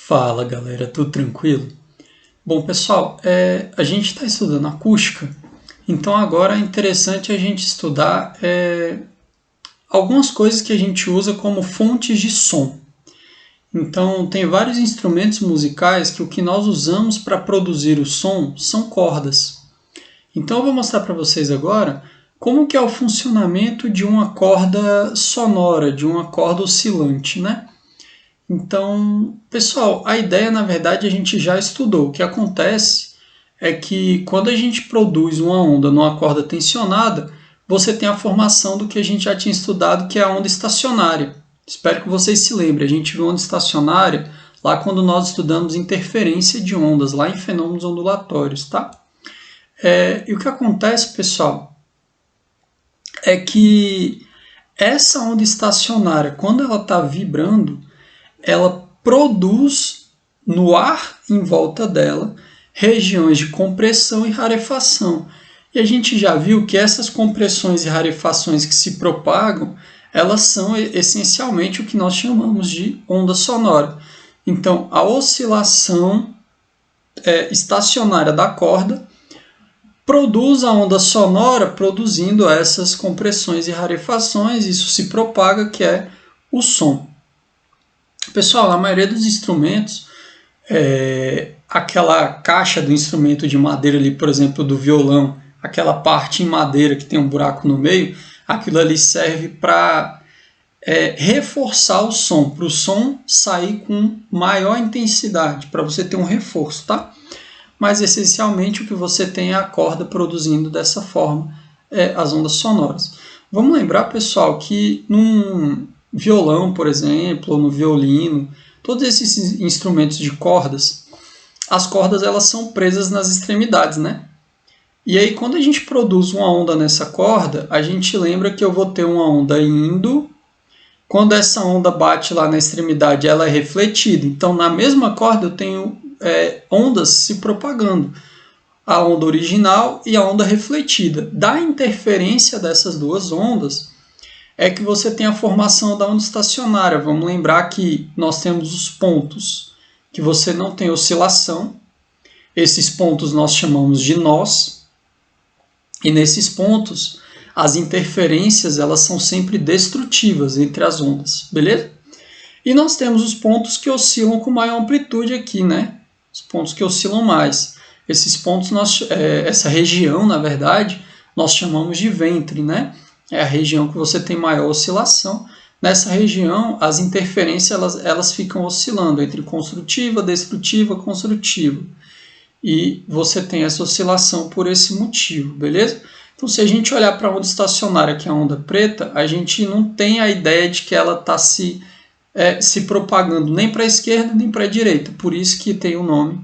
Fala galera, tudo tranquilo? Bom pessoal, a gente está estudando acústica, então agora é interessante a gente estudar algumas coisas que a gente usa como fontes de som. Então tem vários instrumentos musicais que o que nós usamos para produzir o som são cordas. Então eu vou mostrar para vocês agora como que é o funcionamento de uma corda sonora, de uma corda oscilante, né? Então, pessoal, a ideia na verdade a gente já estudou. O que acontece é que quando a gente produz uma onda numa corda tensionada, você tem a formação do que a gente já tinha estudado, que é a onda estacionária. Espero que vocês se lembrem. A gente viu onda estacionária lá quando nós estudamos interferência de ondas, lá em fenômenos ondulatórios, tá? E o que acontece, pessoal, é que essa onda estacionária, quando ela está vibrando, ela produz no ar em volta dela regiões de compressão e rarefação. E a gente já viu que essas compressões e rarefações que se propagam, elas são essencialmente o que nós chamamos de onda sonora. Então, a oscilação estacionária da corda produz a onda sonora produzindo essas compressões e rarefações, isso se propaga, que é o som. Pessoal, a maioria dos instrumentos, aquela caixa do instrumento de madeira ali, por exemplo, do violão, aquela parte em madeira que tem um buraco no meio, aquilo ali serve para reforçar o som, para o som sair com maior intensidade, para você ter um reforço, tá? Mas essencialmente o que você tem é a corda produzindo dessa forma as ondas sonoras. Vamos lembrar, pessoal, que num violão, por exemplo, ou no violino, todos esses instrumentos de cordas, as cordas elas são presas nas extremidades, né? E aí quando a gente produz uma onda nessa corda, a gente lembra que eu vou ter uma onda indo, quando essa onda bate lá na extremidade, ela é refletida. Então na mesma corda eu tenho ondas se propagando, a onda original e a onda refletida. Da interferência dessas duas ondas, é que você tem a formação da onda estacionária. Vamos lembrar que nós temos os pontos que você não tem oscilação. Esses pontos nós chamamos de nós. E nesses pontos, as interferências elas são sempre destrutivas entre as ondas, beleza? E nós temos os pontos que oscilam com maior amplitude aqui, né? Os pontos que oscilam mais. Esses pontos, essa região, na verdade, nós chamamos de ventre, né? É a região que você tem maior oscilação. Nessa região, as interferências elas ficam oscilando entre construtiva, destrutiva, construtiva. E você tem essa oscilação por esse motivo, beleza? Então, se a gente olhar para a onda estacionária, que é a onda preta, a gente não tem a ideia de que ela está se propagando nem para a esquerda nem para a direita. Por isso que tem o nome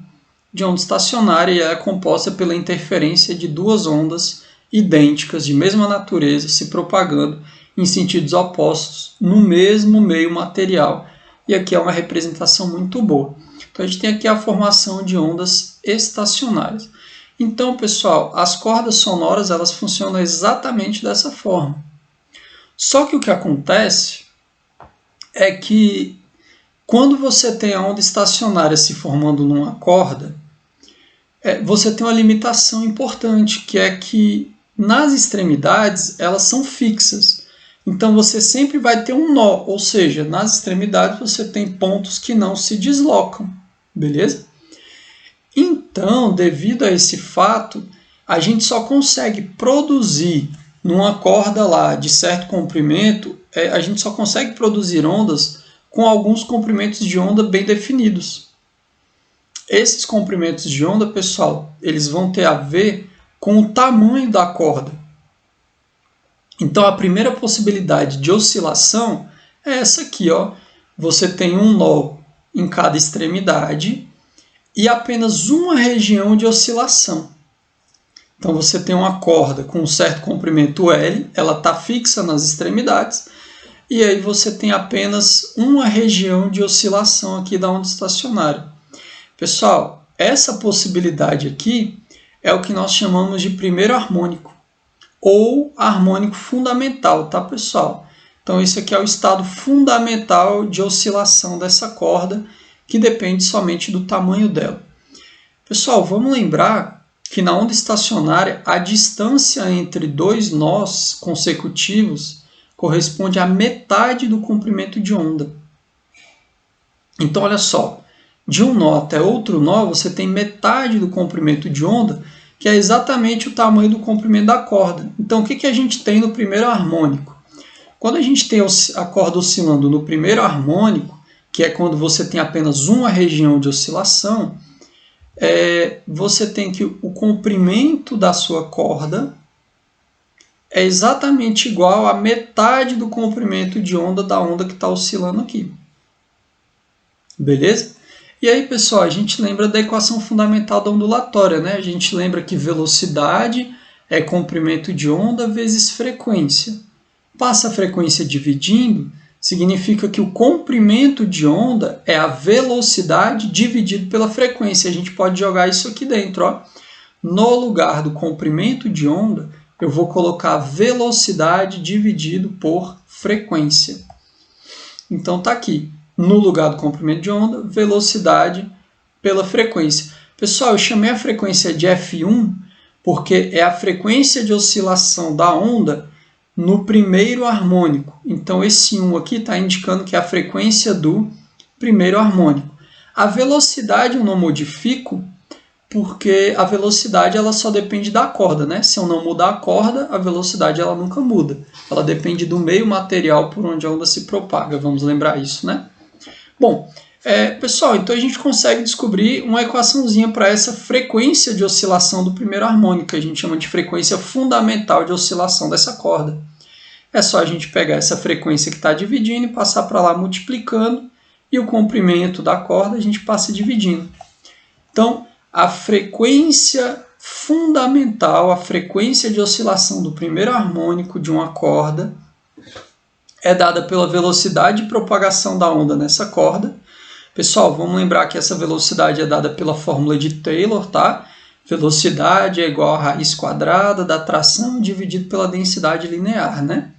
de onda estacionária e é composta pela interferência de duas ondas idênticas, de mesma natureza, se propagando em sentidos opostos no mesmo meio material. E aqui é uma representação muito boa. Então a gente tem aqui a formação de ondas estacionárias. Então, pessoal, as cordas sonoras elas funcionam exatamente dessa forma. Só que o que acontece é que quando você tem a onda estacionária se formando numa corda, você tem uma limitação importante, que é que nas extremidades, elas são fixas. Então, você sempre vai ter um nó, ou seja, nas extremidades você tem pontos que não se deslocam, beleza? Então, devido a esse fato, a gente só consegue produzir numa corda lá de certo comprimento, a gente só consegue produzir ondas com alguns comprimentos de onda bem definidos. Esses comprimentos de onda, pessoal, eles vão ter a ver com o tamanho da corda. Então, a primeira possibilidade de oscilação é essa aqui, ó. Você tem um nó em cada extremidade e apenas uma região de oscilação. Então, você tem uma corda com um certo comprimento L, ela está fixa nas extremidades, e aí você tem apenas uma região de oscilação aqui da onda estacionária. Pessoal, essa possibilidade aqui é o que nós chamamos de primeiro harmônico, ou harmônico fundamental, tá, pessoal? Então, esse aqui é o estado fundamental de oscilação dessa corda, que depende somente do tamanho dela. Pessoal, vamos lembrar que na onda estacionária a distância entre dois nós consecutivos corresponde à metade do comprimento de onda. Então, olha só, de um nó até outro nó, você tem metade do comprimento de onda, que é exatamente o tamanho do comprimento da corda. Então, o que a gente tem no primeiro harmônico? Quando a gente tem a corda oscilando no primeiro harmônico, que é quando você tem apenas uma região de oscilação, você tem que o comprimento da sua corda é exatamente igual à metade do comprimento de onda da onda que está oscilando aqui. Beleza? E aí, pessoal, a gente lembra da equação fundamental da ondulatória, né? A gente lembra que velocidade é comprimento de onda vezes frequência. Passa a frequência dividindo, significa que o comprimento de onda é a velocidade dividido pela frequência. A gente pode jogar isso aqui dentro, ó. No lugar do comprimento de onda, eu vou colocar velocidade dividido por frequência. Então, tá aqui. No lugar do comprimento de onda, velocidade pela frequência. Pessoal, eu chamei a frequência de F1 porque é a frequência de oscilação da onda no primeiro harmônico. Então, esse 1 aqui está indicando que é a frequência do primeiro harmônico. A velocidade eu não modifico porque a velocidade ela só depende da corda, né? Se eu não mudar a corda, a velocidade ela nunca muda. Ela depende do meio material por onde a onda se propaga. Vamos lembrar isso, né? Bom, pessoal, então a gente consegue descobrir uma equaçãozinha para essa frequência de oscilação do primeiro harmônico, que a gente chama de frequência fundamental de oscilação dessa corda. É só a gente pegar essa frequência que está dividindo e passar para lá multiplicando, e o comprimento da corda a gente passa dividindo. Então, a frequência fundamental, a frequência de oscilação do primeiro harmônico de uma corda é dada pela velocidade de propagação da onda nessa corda. Pessoal, vamos lembrar que essa velocidade é dada pela fórmula de Taylor, tá? Velocidade é igual a raiz quadrada da tração dividido pela densidade linear, né?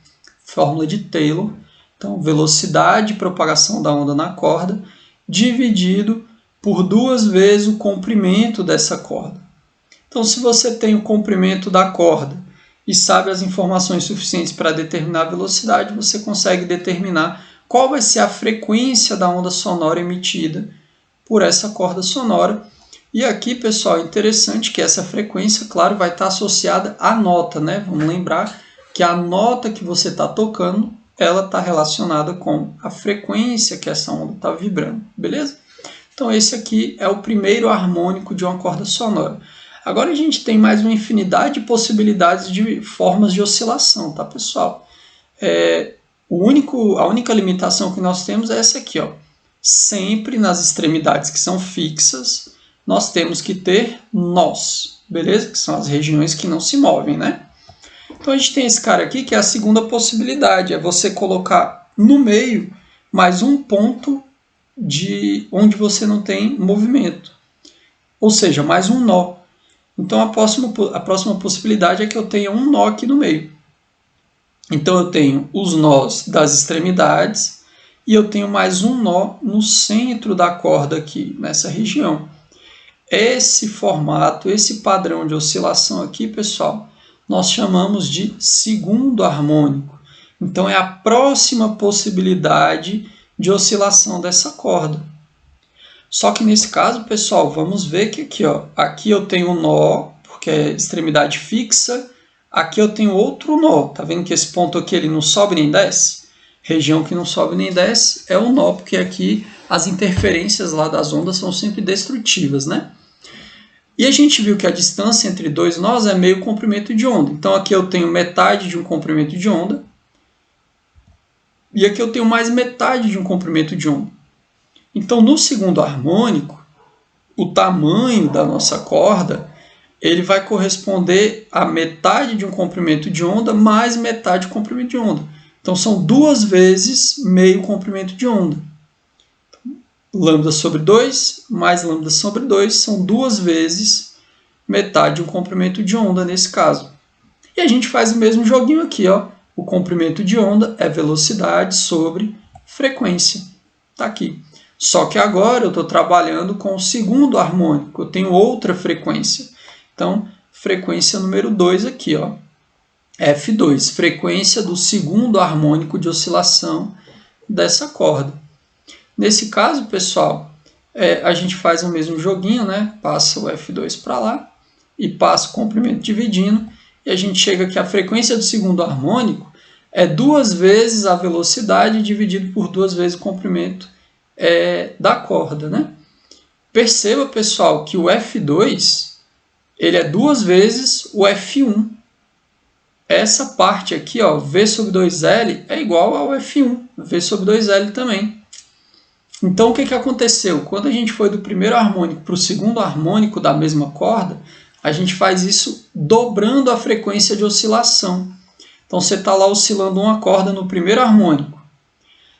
Fórmula de Taylor. Então, velocidade de propagação da onda na corda dividido por 2 vezes o comprimento dessa corda. Então, se você tem o comprimento da corda e sabe as informações suficientes para determinar a velocidade, você consegue determinar qual vai ser a frequência da onda sonora emitida por essa corda sonora. E aqui, pessoal, é interessante que essa frequência, claro, vai estar associada à nota, né? Vamos lembrar que a nota que você está tocando, ela está relacionada com a frequência que essa onda está vibrando, beleza? Então, esse aqui é o primeiro harmônico de uma corda sonora. Agora a gente tem mais uma infinidade de possibilidades de formas de oscilação, tá, pessoal? A única limitação que nós temos é essa aqui, ó. Sempre nas extremidades que são fixas, nós temos que ter nós, beleza? Que são as regiões que não se movem, né? Então a gente tem esse cara aqui que é a segunda possibilidade, é você colocar no meio mais um ponto de onde você não tem movimento, ou seja, mais um nó. Então a próxima possibilidade é que eu tenha um nó aqui no meio. Então eu tenho os nós das extremidades e eu tenho mais um nó no centro da corda aqui, nessa região. Esse formato, esse padrão de oscilação aqui, pessoal, nós chamamos de segundo harmônico. Então é a próxima possibilidade de oscilação dessa corda. Só que nesse caso, pessoal, vamos ver que aqui, ó, aqui eu tenho um nó, porque é extremidade fixa, aqui eu tenho outro nó. Tá vendo que esse ponto aqui ele não sobe nem desce? Região que não sobe nem desce é o nó, porque aqui as interferências lá das ondas são sempre destrutivas, né? E a gente viu que a distância entre dois nós é meio comprimento de onda. Então aqui eu tenho metade de um comprimento de onda, e aqui eu tenho mais metade de um comprimento de onda. Então, no segundo harmônico, o tamanho da nossa corda ele vai corresponder a metade de um comprimento de onda mais metade do comprimento de onda. Então, são 2 vezes meio comprimento de onda. Lambda sobre 2 mais lambda sobre 2 são 2 vezes metade de um comprimento de onda nesse caso. E a gente faz o mesmo joguinho aqui, ó. O comprimento de onda é velocidade sobre frequência. Tá aqui. Só que agora eu estou trabalhando com o segundo harmônico, eu tenho outra frequência. Então, frequência número 2 aqui, ó, F2, frequência do segundo harmônico de oscilação dessa corda. Nesse caso, pessoal, a gente faz o mesmo joguinho, né? Passa o F2 para lá e passa o comprimento dividindo, e a gente chega que a frequência do segundo harmônico é 2 vezes a velocidade dividido por 2 vezes o comprimento da corda, né? Perceba, pessoal, que o F2 ele é 2 vezes o F1. Essa parte aqui, ó, V sobre 2L, é igual ao F1, V sobre 2L também. Então, o que aconteceu? Quando a gente foi do primeiro harmônico para o segundo harmônico da mesma corda, a gente faz isso dobrando a frequência de oscilação. Então, você está lá oscilando uma corda no primeiro harmônico.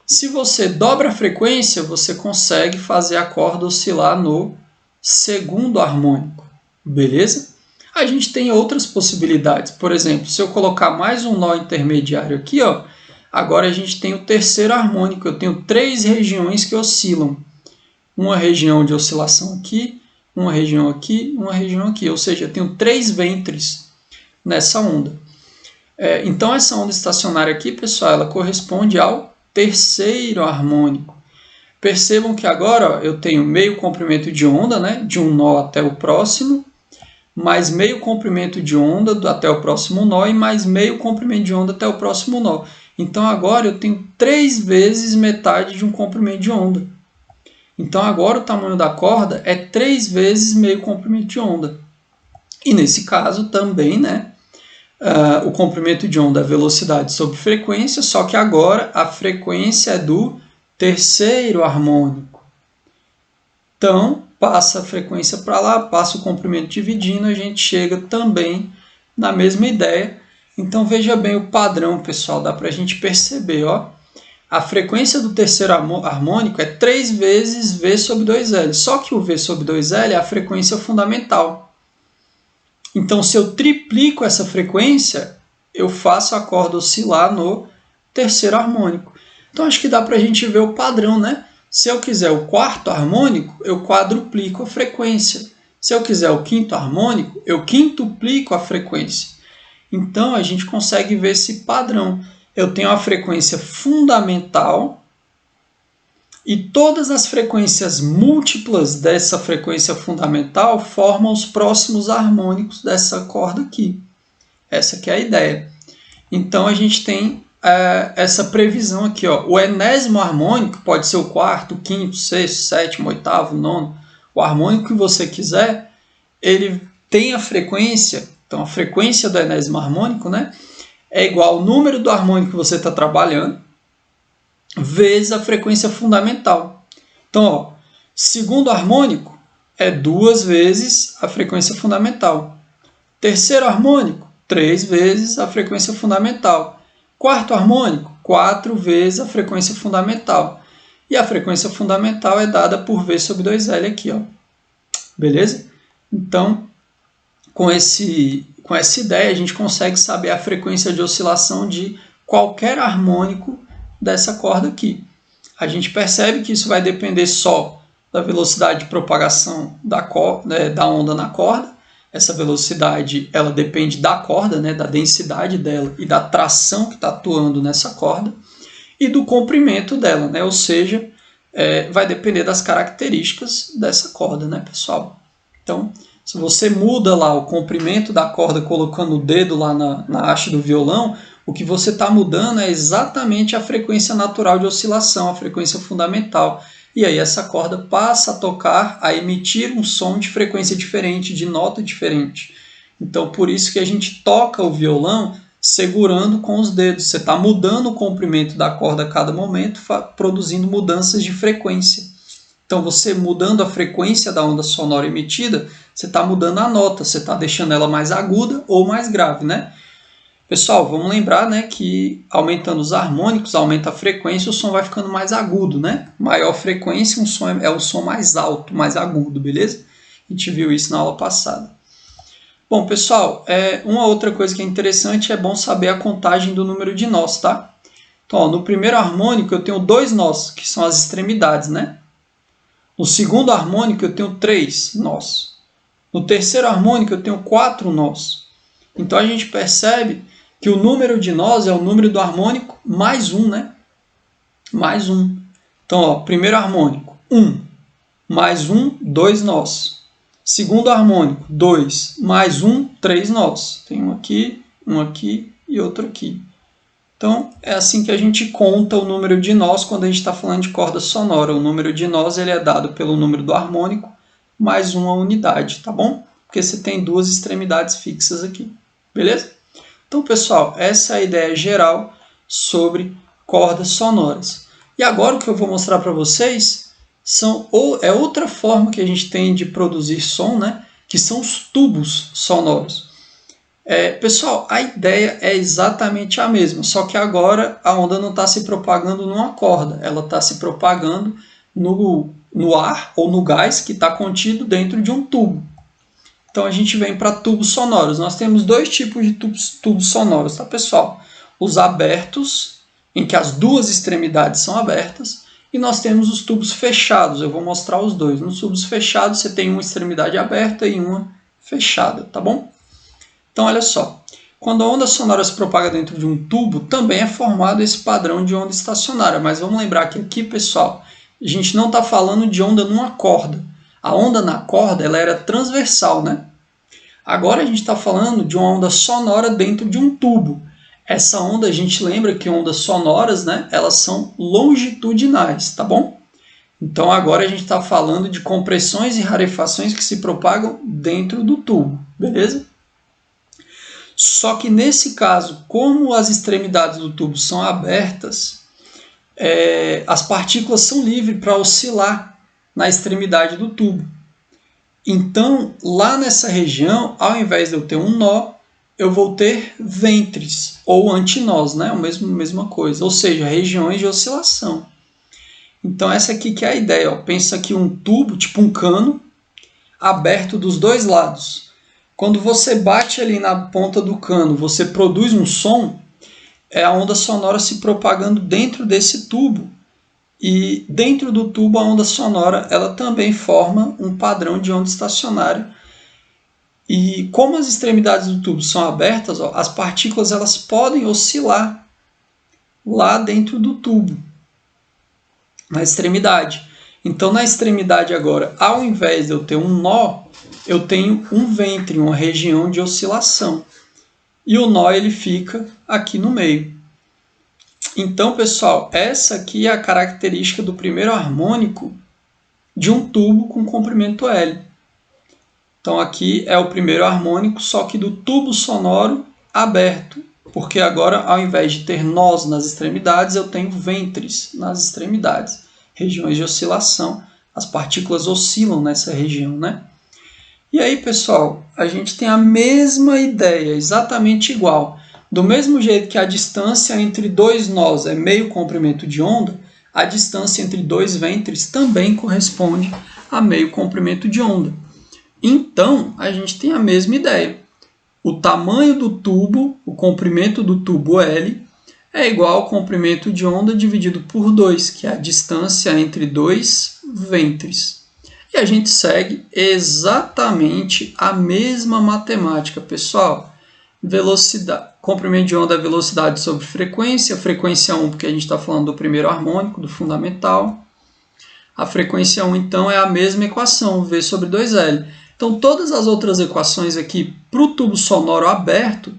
Se você dobra a frequência, você consegue fazer a corda oscilar no segundo harmônico. Beleza? A gente tem outras possibilidades. Por exemplo, se eu colocar mais um nó intermediário aqui, ó, agora a gente tem o terceiro harmônico. Eu tenho 3 regiões que oscilam. Uma região de oscilação aqui, uma região aqui, uma região aqui. Ou seja, eu tenho 3 ventres nessa onda. Então, essa onda estacionária aqui, pessoal, ela corresponde ao terceiro harmônico. Percebam que agora ó, eu tenho meio comprimento de onda, né, de um nó até o próximo, mais meio comprimento de onda até o próximo nó e mais meio comprimento de onda até o próximo nó. Então, agora eu tenho 3 vezes metade de um comprimento de onda. Então, agora o tamanho da corda é 3 vezes meio comprimento de onda. E nesse caso também, né, o comprimento de onda é velocidade sobre frequência, só que agora a frequência é do terceiro harmônico. Então, passa a frequência para lá, passa o comprimento dividindo, a gente chega também na mesma ideia. Então, veja bem o padrão, pessoal, dá para a gente perceber, ó. A frequência do terceiro harmônico é 3 vezes V sobre 2L, só que o V sobre 2L é a frequência fundamental. Então, se eu triplico essa frequência, eu faço a corda oscilar no terceiro harmônico. Então, acho que dá para a gente ver o padrão, né? Se eu quiser o quarto harmônico, eu quadruplico a frequência. Se eu quiser o quinto harmônico, eu quintuplico a frequência. Então, a gente consegue ver esse padrão. Eu tenho a frequência fundamental e todas as frequências múltiplas dessa frequência fundamental formam os próximos harmônicos dessa corda aqui. Essa aqui é a ideia. Então, a gente tem essa previsão aqui, ó. O enésimo harmônico pode ser o quarto, o quinto, sexto, sétimo, oitavo, nono. O harmônico que você quiser, ele tem a frequência, então a frequência do enésimo harmônico, né, é igual ao número do harmônico que você está trabalhando, vezes a frequência fundamental. Então, ó, segundo harmônico é 2 vezes a frequência fundamental. Terceiro harmônico, 3 vezes a frequência fundamental. Quarto harmônico, 4 vezes a frequência fundamental. E a frequência fundamental é dada por V sobre 2L aqui, ó. Beleza? Então, com essa ideia, a gente consegue saber a frequência de oscilação de qualquer harmônico dessa corda aqui. A gente percebe que isso vai depender só da velocidade de propagação da onda na corda. Essa velocidade ela depende da corda, né, da densidade dela e da tração que está atuando nessa corda e do comprimento dela, né, ou seja, vai depender das características dessa corda, né, pessoal? Então, se você muda lá o comprimento da corda colocando o dedo lá na haste do violão, o que você está mudando é exatamente a frequência natural de oscilação, a frequência fundamental. E aí essa corda passa a tocar, a emitir um som de frequência diferente, de nota diferente. Então, por isso que a gente toca o violão segurando com os dedos. Você está mudando o comprimento da corda a cada momento, produzindo mudanças de frequência. Então, você mudando a frequência da onda sonora emitida, você está mudando a nota, você está deixando ela mais aguda ou mais grave, né? Pessoal, vamos lembrar, né, que aumentando os harmônicos, aumenta a frequência, o som vai ficando mais agudo, né? Maior frequência, um som é um som mais alto, mais agudo, beleza? A gente viu isso na aula passada. Bom, pessoal, uma outra coisa que é interessante, é bom saber a contagem do número de nós, tá? Então, ó, no primeiro harmônico eu tenho 2 nós, que são as extremidades, né? No segundo harmônico eu tenho 3 nós. No terceiro harmônico eu tenho 4 nós. Então a gente percebe que o número de nós é o número do harmônico mais 1, né? Mais 1. Então, ó, primeiro harmônico, 1. Mais 1, 2 nós. Segundo harmônico, 2. Mais 1, 3 nós. Tem um aqui e outro aqui. Então, é assim que a gente conta o número de nós quando a gente está falando de corda sonora. O número de nós ele é dado pelo número do harmônico mais uma unidade, tá bom? Porque você tem duas extremidades fixas aqui, beleza? Então, pessoal, essa é a ideia geral sobre cordas sonoras. E agora o que eu vou mostrar para vocês é outra forma que a gente tem de produzir som, né? Que são os tubos sonoros. Pessoal, a ideia é exatamente a mesma, só que agora a onda não está se propagando numa corda, ela está se propagando no ar ou no gás que está contido dentro de um tubo. Então a gente vem para tubos sonoros. Nós temos dois tipos de tubos sonoros, tá, pessoal? Os abertos, em que as duas extremidades são abertas, e nós temos os tubos fechados. Eu vou mostrar os dois. Nos tubos fechados você tem uma extremidade aberta e uma fechada, tá bom? Então, olha só, quando a onda sonora se propaga dentro de um tubo, também é formado esse padrão de onda estacionária. Mas vamos lembrar que aqui, pessoal, a gente não está falando de onda numa corda. A onda na corda ela era transversal, né? Agora a gente está falando de uma onda sonora dentro de um tubo. Essa onda, a gente lembra que ondas sonoras, né, elas são longitudinais, tá bom? Então, agora a gente está falando de compressões e rarefações que se propagam dentro do tubo, beleza? Só que nesse caso, como as extremidades do tubo são abertas, as partículas são livres para oscilar na extremidade do tubo. Então, lá nessa região, ao invés de eu ter um nó, eu vou ter ventres ou antinós, né? A mesma coisa, ou seja, regiões de oscilação. Então, essa aqui que é a ideia. Ó. Pensa aqui um tubo, tipo um cano, aberto dos dois lados. Quando você bate ali na ponta do cano, você produz um som, é a onda sonora se propagando dentro desse tubo. E dentro do tubo, a onda sonora ela também forma um padrão de onda estacionária. E como as extremidades do tubo são abertas, ó, as partículas elas podem oscilar lá dentro do tubo, na extremidade. Então, na extremidade agora, ao invés de eu ter um nó, eu tenho um ventre, uma região de oscilação. E o nó ele fica aqui no meio. Então, pessoal, essa aqui é a característica do primeiro harmônico de um tubo com comprimento L. Então, aqui é o primeiro harmônico, só que do tubo sonoro aberto. Porque agora, ao invés de ter nós nas extremidades, eu tenho ventres nas extremidades. Regiões de oscilação. As partículas oscilam nessa região, né? E aí, pessoal, a gente tem a mesma ideia, exatamente igual. Do mesmo jeito que a distância entre dois nós é meio comprimento de onda, a distância entre dois ventres também corresponde a meio comprimento de onda. Então, a gente tem a mesma ideia. O tamanho do tubo, o comprimento do tubo L, é igual ao comprimento de onda dividido por 2, que é a distância entre dois ventres. E a gente segue exatamente a mesma matemática, pessoal. Velocidade, comprimento de onda é velocidade sobre frequência, frequência 1 porque a gente está falando do primeiro harmônico, do fundamental. A frequência 1 então é a mesma equação, V sobre 2L. Então todas as outras equações aqui para o tubo sonoro aberto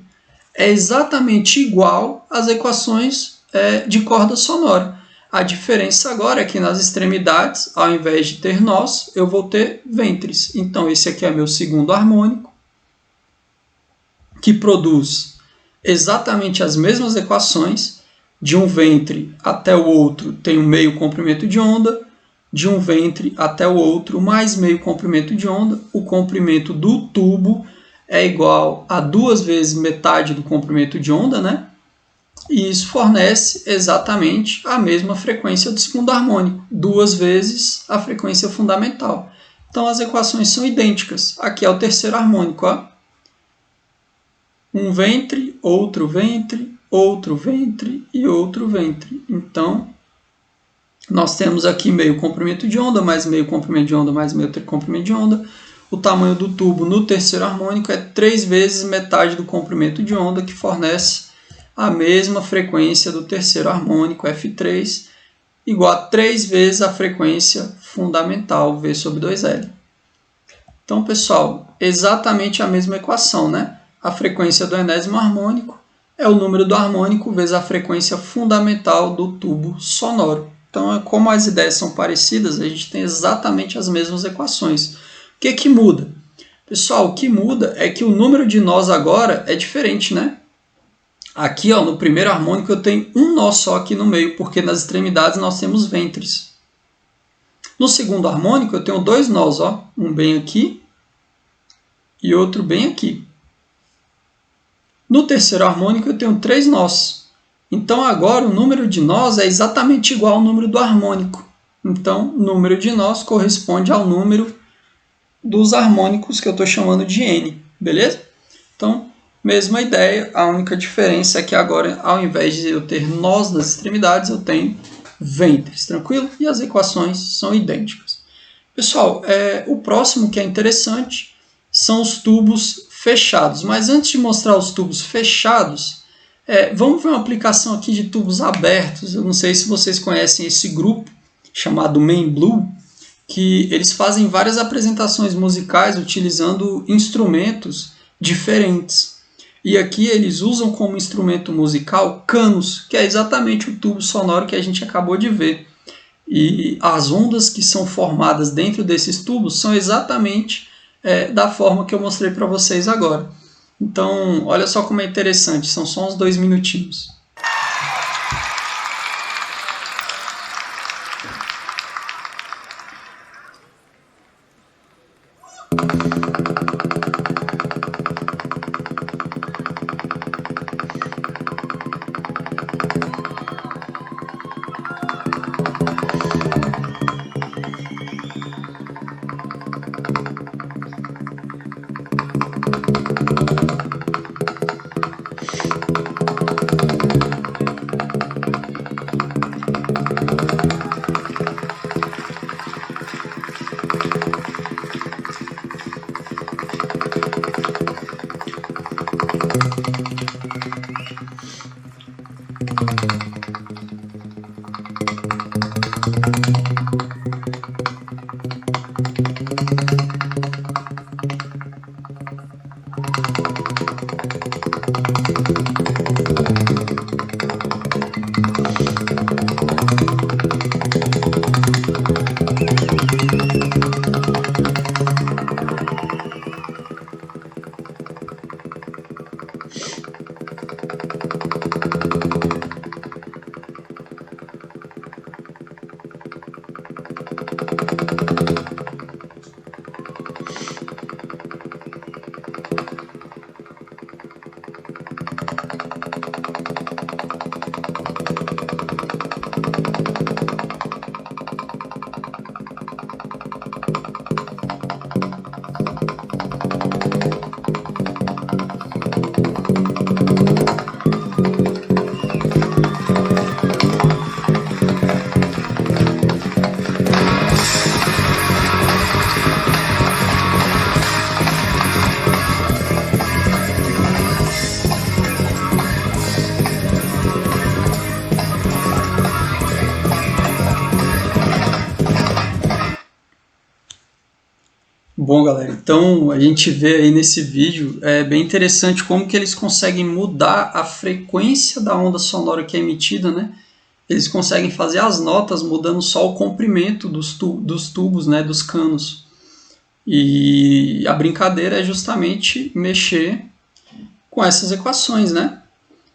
é exatamente igual às equações de corda sonora. A diferença agora é que nas extremidades, ao invés de ter nós, eu vou ter ventres. Então, esse aqui é meu segundo harmônico, que produz exatamente as mesmas equações. De um ventre até o outro tem um meio comprimento de onda, de um ventre até o outro mais meio comprimento de onda. O comprimento do tubo é igual a 2 vezes metade do comprimento de onda, né? E isso fornece exatamente a mesma frequência do segundo harmônico, 2 vezes a frequência fundamental. Então as equações são idênticas. Aqui é o terceiro harmônico, ó. Um ventre, outro ventre e outro ventre. Então nós temos aqui meio comprimento de onda, mais meio comprimento de onda, mais meio comprimento de onda. O tamanho do tubo no terceiro harmônico é 3 vezes metade do comprimento de onda, que fornece a mesma frequência do terceiro harmônico, F3, igual a 3 vezes a frequência fundamental, V sobre 2L. Então, pessoal, exatamente a mesma equação, né? A frequência do enésimo harmônico é o número do harmônico vezes a frequência fundamental do tubo sonoro. Então, como as ideias são parecidas, a gente tem exatamente as mesmas equações. O que muda? Pessoal, o que muda é que o número de nós agora é diferente, né? Aqui, ó, no primeiro harmônico, eu tenho um nó só aqui no meio, porque nas extremidades nós temos ventres. No segundo harmônico, eu tenho 2 nós, ó, um bem aqui e outro bem aqui. No terceiro harmônico, eu tenho 3 nós. Então, agora, o número de nós é exatamente igual ao número do harmônico. Então, o número de nós corresponde ao número dos harmônicos que eu estou chamando de N, beleza? Então, mesma ideia, a única diferença é que agora, ao invés de eu ter nós nas extremidades, eu tenho ventres, tranquilo? E as equações são idênticas. Pessoal, o próximo que é interessante são os tubos fechados. Mas antes de mostrar os tubos fechados, vamos ver uma aplicação aqui de tubos abertos. Eu não sei se vocês conhecem esse grupo chamado Man Blue, que eles fazem várias apresentações musicais utilizando instrumentos diferentes. E aqui eles usam como instrumento musical canos, que é exatamente o tubo sonoro que a gente acabou de ver. E as ondas que são formadas dentro desses tubos são exatamente da forma que eu mostrei para vocês agora. Então, olha só como é interessante, são só uns 2 minutinhos. Bom, galera, então a gente vê aí nesse vídeo, é bem interessante como que eles conseguem mudar a frequência da onda sonora que é emitida, né? Eles conseguem fazer as notas mudando só o comprimento dos tubos, né, dos canos. E a brincadeira é justamente mexer com essas equações, né?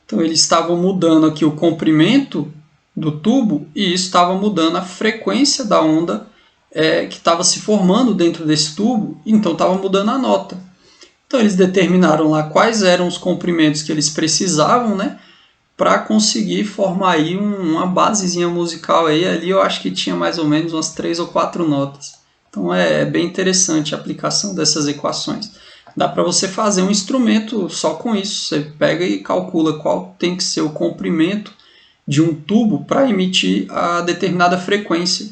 Então eles estavam mudando aqui o comprimento do tubo e isso estava mudando a frequência da onda que estava se formando dentro desse tubo, então estava mudando a nota. Então eles determinaram lá quais eram os comprimentos que eles precisavam, né, para conseguir formar aí uma basezinha musical aí. Ali eu acho que tinha mais ou menos umas 3 ou 4 notas. Então é bem interessante a aplicação dessas equações. Dá para você fazer um instrumento só com isso. Você pega e calcula qual tem que ser o comprimento de um tubo para emitir a determinada frequência.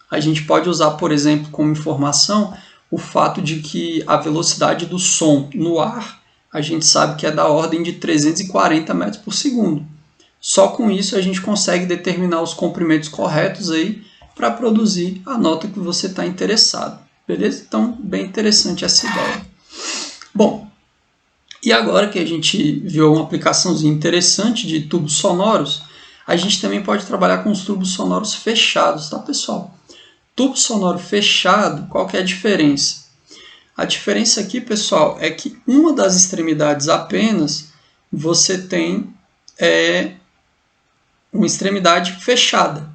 A gente pode usar, por exemplo, como informação o fato de que a velocidade do som no ar a gente sabe que é da ordem de 340 metros por segundo. Só com isso a gente consegue determinar os comprimentos corretos aí para produzir a nota que você está interessado. Beleza? Então, bem interessante essa ideia. Bom, e agora que a gente viu uma aplicaçãozinha interessante de tubos sonoros, a gente também pode trabalhar com os tubos sonoros fechados, tá, pessoal? Tubo sonoro fechado, qual que é a diferença? A diferença aqui, pessoal, é que uma das extremidades apenas você tem uma extremidade fechada.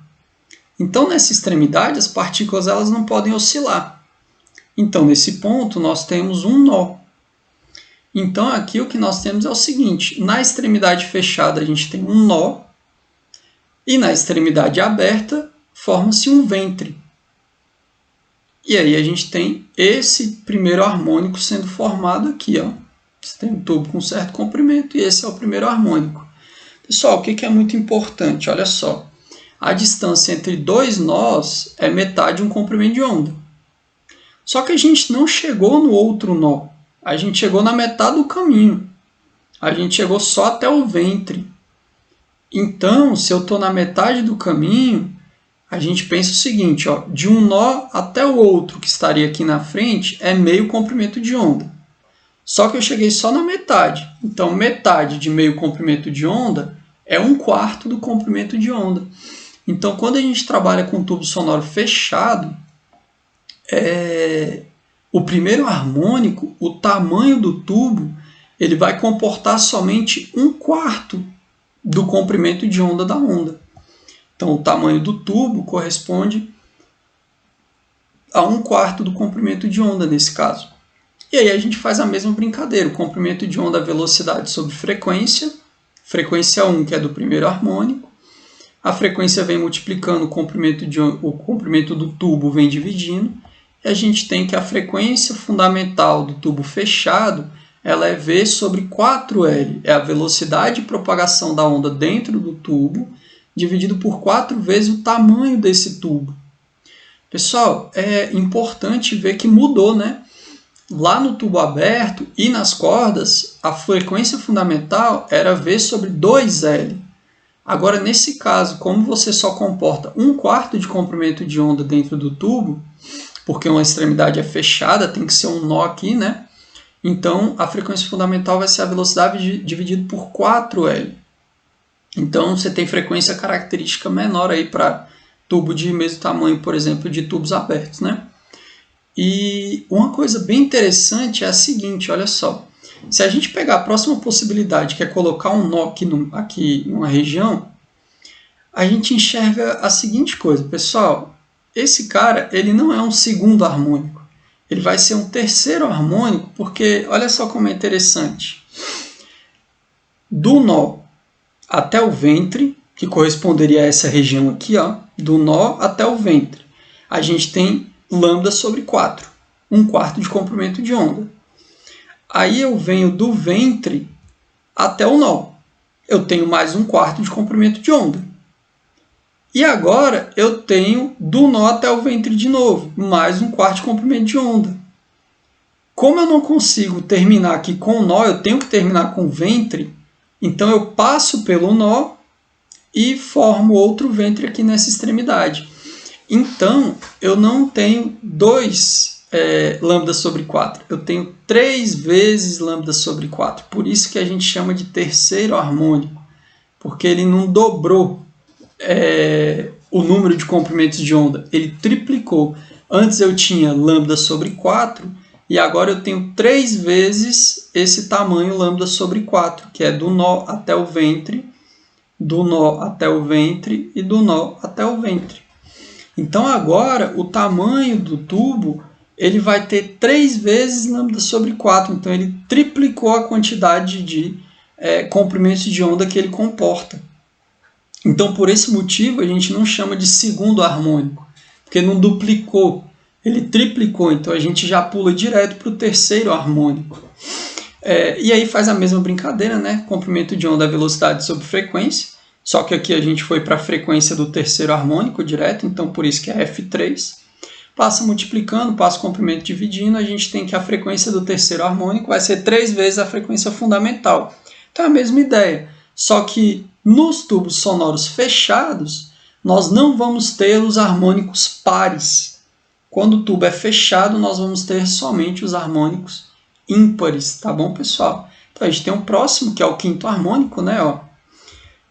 Então, nessa extremidade, as partículas elas não podem oscilar. Então, nesse ponto, nós temos um nó. Então, aqui o que nós temos é o seguinte, na extremidade fechada a gente tem um nó, e na extremidade aberta forma-se um ventre. E aí a gente tem esse primeiro harmônico sendo formado aqui. Ó. Você tem um tubo com certo comprimento e esse é o primeiro harmônico. Pessoal, o que é muito importante? Olha só, a distância entre dois nós é metade de um comprimento de onda. Só que a gente não chegou no outro nó. A gente chegou na metade do caminho. A gente chegou só até o ventre. Então, se eu estou na metade do caminho, a gente pensa o seguinte, ó, de um nó até o outro que estaria aqui na frente é meio comprimento de onda. Só que eu cheguei só na metade. Então, metade de meio comprimento de onda é 1/4 do comprimento de onda. Então, quando a gente trabalha com tubo sonoro fechado, o primeiro harmônico, o tamanho do tubo, ele vai comportar somente 1/4 do comprimento de onda da onda. Então, o tamanho do tubo corresponde a 1/4 do comprimento de onda nesse caso. E aí a gente faz a mesma brincadeira. O comprimento de onda é velocidade sobre frequência. Frequência 1, que é do primeiro harmônico. A frequência vem multiplicando, o comprimento do tubo vem dividindo. E a gente tem que a frequência fundamental do tubo fechado ela é V sobre 4L. É a velocidade de propagação da onda dentro do tubo, dividido por 4 vezes o tamanho desse tubo. Pessoal, é importante ver que mudou, né? Lá no tubo aberto e nas cordas, a frequência fundamental era V sobre 2L. Agora, nesse caso, como você só comporta 1/4 de comprimento de onda dentro do tubo, porque uma extremidade é fechada, tem que ser um nó aqui, né? Então, a frequência fundamental vai ser a velocidade dividida por 4L. Então, você tem frequência característica menor aí para tubo de mesmo tamanho, por exemplo, de tubos abertos, né? E uma coisa bem interessante é a seguinte, olha só. Se a gente pegar a próxima possibilidade, que é colocar um nó aqui numa região, a gente enxerga a seguinte coisa, pessoal. Esse cara, ele não é um segundo harmônico. Ele vai ser um terceiro harmônico, porque olha só como é interessante. Do nó até o ventre, que corresponderia a essa região aqui, ó, do nó até o ventre, a gente tem lambda sobre 4, 1/4 de comprimento de onda. Aí eu venho do ventre até o nó. Eu tenho mais 1/4 de comprimento de onda. E agora eu tenho do nó até o ventre de novo, mais 1/4 de comprimento de onda. Como eu não consigo terminar aqui com o nó, eu tenho que terminar com o ventre, então eu passo pelo nó e formo outro ventre aqui nessa extremidade. Então, eu não tenho 2 lambda sobre 4, eu tenho 3 vezes lambda sobre 4. Por isso que a gente chama de terceiro harmônico, porque ele não dobrou o número de comprimentos de onda, ele triplicou. Antes eu tinha lambda sobre 4 e agora eu tenho 3 vezes esse tamanho lambda sobre 4, que é do nó até o ventre, do nó até o ventre e do nó até o ventre. Então agora o tamanho do tubo ele vai ter 3 vezes lambda sobre 4, então ele triplicou a quantidade de comprimentos de onda que ele comporta. Então, por esse motivo, a gente não chama de segundo harmônico, porque não duplicou, ele triplicou, então a gente já pula direto para o terceiro harmônico. E aí faz a mesma brincadeira, né? Comprimento de onda é velocidade sobre frequência, Só que aqui a gente foi para a frequência do terceiro harmônico direto, então por isso que é F3. Passa multiplicando, passa o comprimento dividindo, a gente tem que a frequência do terceiro harmônico vai ser 3 vezes a frequência fundamental. Então é a mesma ideia, só que nos tubos sonoros fechados, nós não vamos ter os harmônicos pares. Quando o tubo é fechado, nós vamos ter somente os harmônicos ímpares, tá bom, pessoal? Então a gente tem um próximo, que é o quinto harmônico, né? Ó.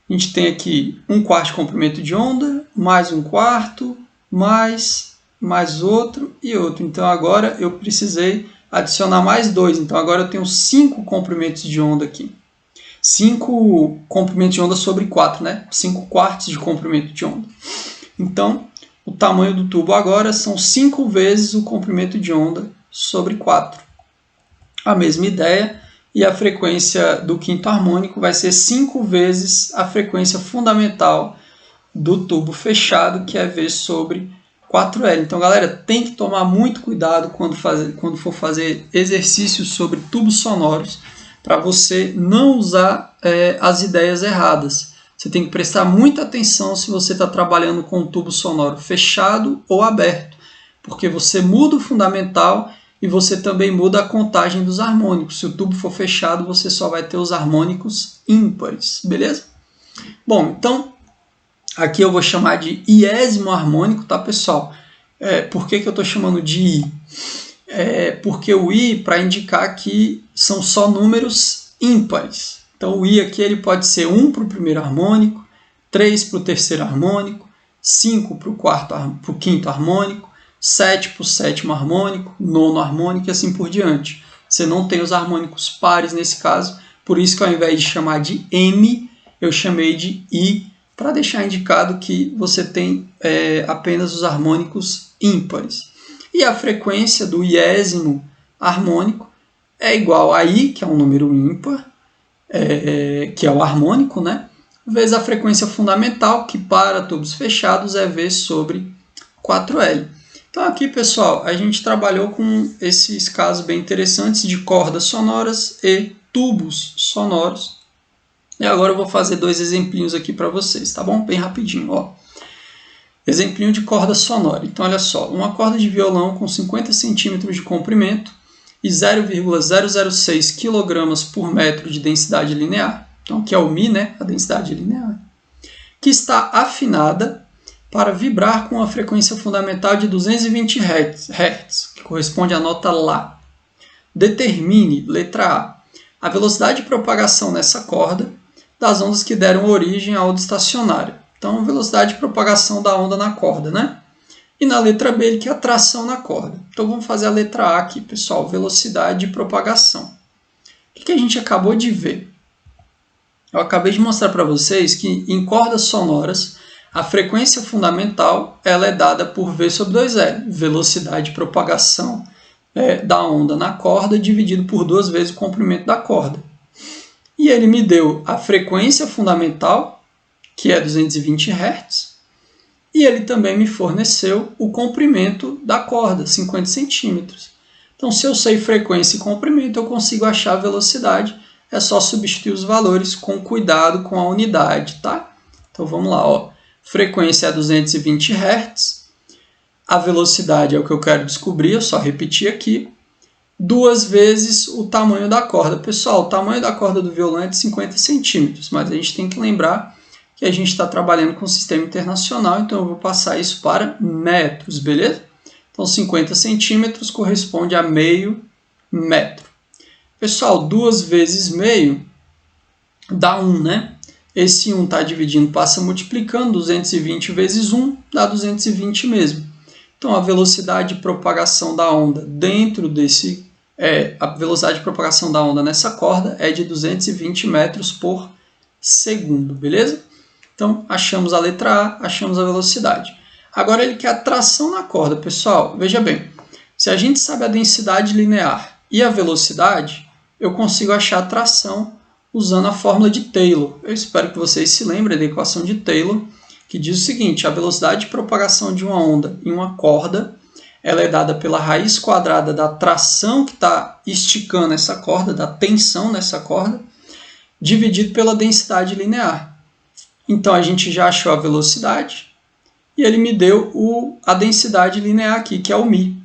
A gente tem aqui 1/4 de comprimento de onda, mais 1/4, mais outro e outro. Então agora eu precisei adicionar mais 2. Então agora eu tenho 5 comprimentos de onda aqui. 5 comprimentos de onda sobre 4, né? 5/4 de comprimento de onda. Então, o tamanho do tubo agora são 5 vezes o comprimento de onda sobre 4. A mesma ideia, e a frequência do quinto harmônico vai ser 5 vezes a frequência fundamental do tubo fechado, que é V sobre 4L. Então, galera, tem que tomar muito cuidado quando for fazer exercícios sobre tubos sonoros, para você não usar as ideias erradas. Você tem que prestar muita atenção se você está trabalhando com um tubo sonoro fechado ou aberto, porque você muda o fundamental e você também muda a contagem dos harmônicos. Se o tubo for fechado, você só vai ter os harmônicos ímpares, beleza? Bom, então, aqui eu vou chamar de iésimo harmônico, tá, pessoal? Por que eu estou chamando de I? Porque o I, para indicar que são só números ímpares. Então, o I aqui ele pode ser 1 para o primeiro harmônico, 3 para o terceiro harmônico, 5 para o quinto harmônico, 7 para o sétimo harmônico, nono harmônico e assim por diante. Você não tem os harmônicos pares nesse caso, por isso que ao invés de chamar de M, eu chamei de I, para deixar indicado que você tem apenas os harmônicos ímpares. E a frequência do iésimo harmônico é igual a I, que é um número ímpar, que é o harmônico, né? Vezes a frequência fundamental, que para tubos fechados é V sobre 4L. Então aqui, pessoal, a gente trabalhou com esses casos bem interessantes de cordas sonoras e tubos sonoros. E agora eu vou fazer 2 exemplinhos aqui para vocês, tá bom? Bem rapidinho, ó. Exemplinho de corda sonora. Então, olha só, uma corda de violão com 50 centímetros de comprimento e 0,006 kg por metro de densidade linear. Então, que é o Mi, né? A densidade linear. Que está afinada para vibrar com a frequência fundamental de 220 Hz, que corresponde à nota Lá. Determine, letra A velocidade de propagação nessa corda das ondas que deram origem à onda estacionária. Então, velocidade de propagação da onda na corda, né? E na letra B, ele quer a tração na corda. Então, vamos fazer a letra A aqui, pessoal. Velocidade de propagação. O que a gente acabou de ver? Eu acabei de mostrar para vocês que em cordas sonoras, a frequência fundamental ela é dada por V sobre 2L. Velocidade de propagação da onda na corda dividido por 2 vezes o comprimento da corda. E ele me deu a frequência fundamental, que é 220 Hz, e ele também me forneceu o comprimento da corda, 50 centímetros. Então, se eu sei frequência e comprimento, eu consigo achar a velocidade. É só substituir os valores com cuidado com a unidade, tá? Então, vamos lá, ó. Frequência é 220 Hz. A velocidade é o que eu quero descobrir, eu só repetir aqui. 2 vezes o tamanho da corda. Pessoal, o tamanho da corda do violão é de 50 centímetros, mas a gente tem que lembrar que a gente está trabalhando com o sistema internacional, então eu vou passar isso para metros, beleza? Então, 50 centímetros corresponde a meio metro. Pessoal, 2 vezes meio dá 1, né? Esse 1 está dividindo, passa multiplicando, 220 vezes 1 dá 220 mesmo. Então, a velocidade de propagação da onda dentro desse... a velocidade de propagação da onda nessa corda é de 220 metros por segundo, beleza? Então, achamos a letra A, achamos a velocidade. Agora, ele quer a tração na corda. Pessoal, veja bem, se a gente sabe a densidade linear e a velocidade, eu consigo achar a tração usando a fórmula de Taylor. Eu espero que vocês se lembrem da equação de Taylor, que diz o seguinte: a velocidade de propagação de uma onda em uma corda ela é dada pela raiz quadrada da tração que está esticando essa corda, da tensão nessa corda, dividido pela densidade linear. Então, a gente já achou a velocidade e ele me deu a densidade linear aqui, que é o μ.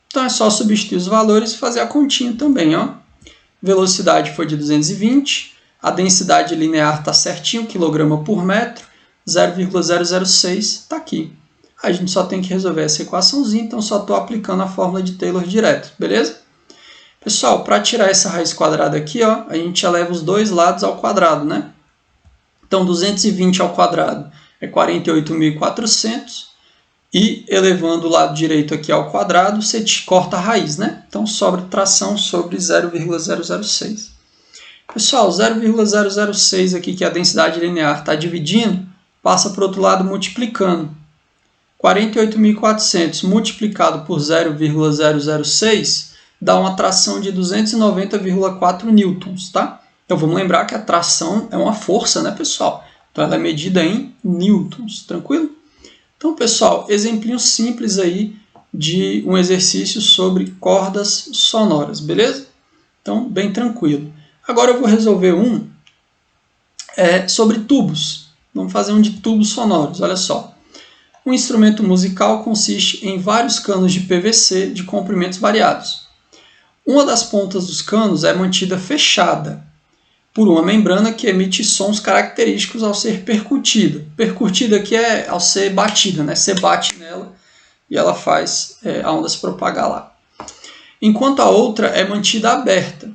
Então, é só substituir os valores e fazer a continha também, ó. Velocidade foi de 220, a densidade linear está certinho, quilograma por metro, 0,006 está aqui. A gente só tem que resolver essa equaçãozinha, então só estou aplicando a fórmula de Taylor direto, beleza? Pessoal, para tirar essa raiz quadrada aqui, ó, a gente eleva os dois lados ao quadrado, né? Então, 220 ao quadrado é 48.400. E elevando o lado direito aqui ao quadrado, você corta a raiz, né? Então, sobra tração sobre 0,006. Pessoal, 0,006 aqui, que é a densidade linear, está dividindo, passa para o outro lado multiplicando. 48.400 multiplicado por 0,006 dá uma tração de 290,4 newtons, tá? Então, vamos lembrar que a tração é uma força, né, pessoal? Então, ela é medida em newtons, tranquilo? Então, pessoal, exemplinho simples aí de um exercício sobre cordas sonoras, beleza? Então, bem tranquilo. Agora eu vou resolver um sobre tubos. Vamos fazer um de tubos sonoros, olha só. Um instrumento musical consiste em vários canos de PVC de comprimentos variados. Uma das pontas dos canos é mantida fechada por uma membrana que emite sons característicos ao ser percutida. Percutida aqui é ao ser batida, né? Você bate nela e ela faz a onda se propagar lá. Enquanto a outra é mantida aberta.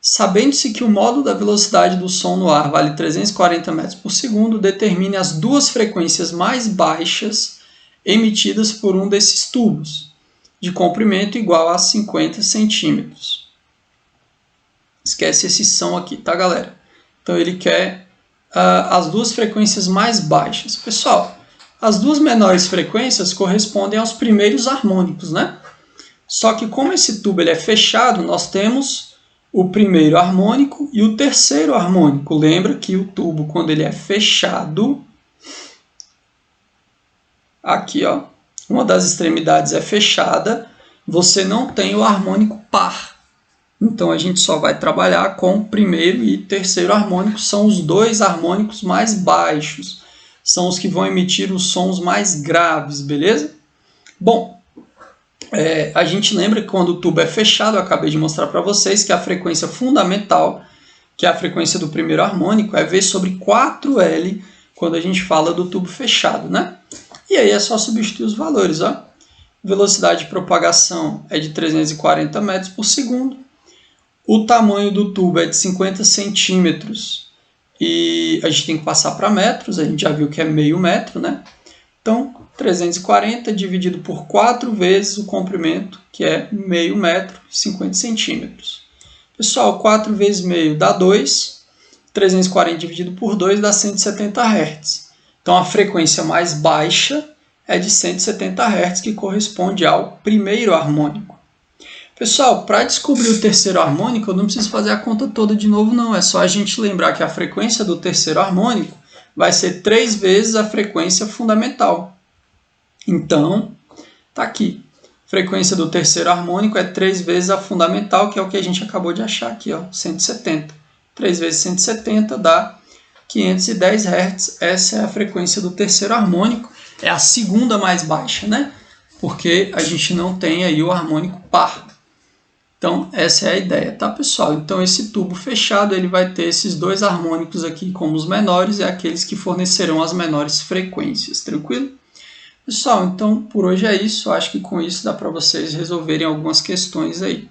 Sabendo-se que o módulo da velocidade do som no ar vale 340 metros por segundo, determine as duas frequências mais baixas emitidas por um desses tubos, de comprimento igual a 50 centímetros. Esquece esse som aqui, tá, galera? Então, ele quer as duas frequências mais baixas. Pessoal, as duas menores frequências correspondem aos primeiros harmônicos, né? Só que como esse tubo ele é fechado, nós temos o primeiro harmônico e o terceiro harmônico. Lembra que o tubo, quando ele é fechado, aqui, ó, uma das extremidades é fechada, você não tem o harmônico par. Então, a gente só vai trabalhar com primeiro e terceiro harmônico, são os dois harmônicos mais baixos. São os que vão emitir os sons mais graves, beleza? Bom, a gente lembra que quando o tubo é fechado, eu acabei de mostrar para vocês que a frequência fundamental, que é a frequência do primeiro harmônico, é V sobre 4L, quando a gente fala do tubo fechado, né? E aí é só substituir os valores, ó. Velocidade de propagação é de 340 metros por segundo. O tamanho do tubo é de 50 centímetros e a gente tem que passar para metros, a gente já viu que é meio metro, né? Então, 340 dividido por 4 vezes o comprimento, que é meio metro, 50 centímetros. Pessoal, 4 vezes meio dá 2, 340 dividido por 2 dá 170 Hz. Então, a frequência mais baixa é de 170 Hz, que corresponde ao primeiro harmônico. Pessoal, para descobrir o terceiro harmônico, eu não preciso fazer a conta toda de novo, não. É só a gente lembrar que a frequência do terceiro harmônico vai ser 3 vezes a frequência fundamental. Então, tá aqui. A frequência do terceiro harmônico é 3 vezes a fundamental, que é o que a gente acabou de achar aqui, ó, 170. 3 vezes 170 dá 510 Hz. Essa é a frequência do terceiro harmônico. É a segunda mais baixa, né? Porque a gente não tem aí o harmônico par. Então, essa é a ideia, tá, pessoal? Então, esse tubo fechado, ele vai ter esses dois harmônicos aqui como os menores, e aqueles que fornecerão as menores frequências, tranquilo? Pessoal, então, por hoje é isso. Acho que com isso dá para vocês resolverem algumas questões aí.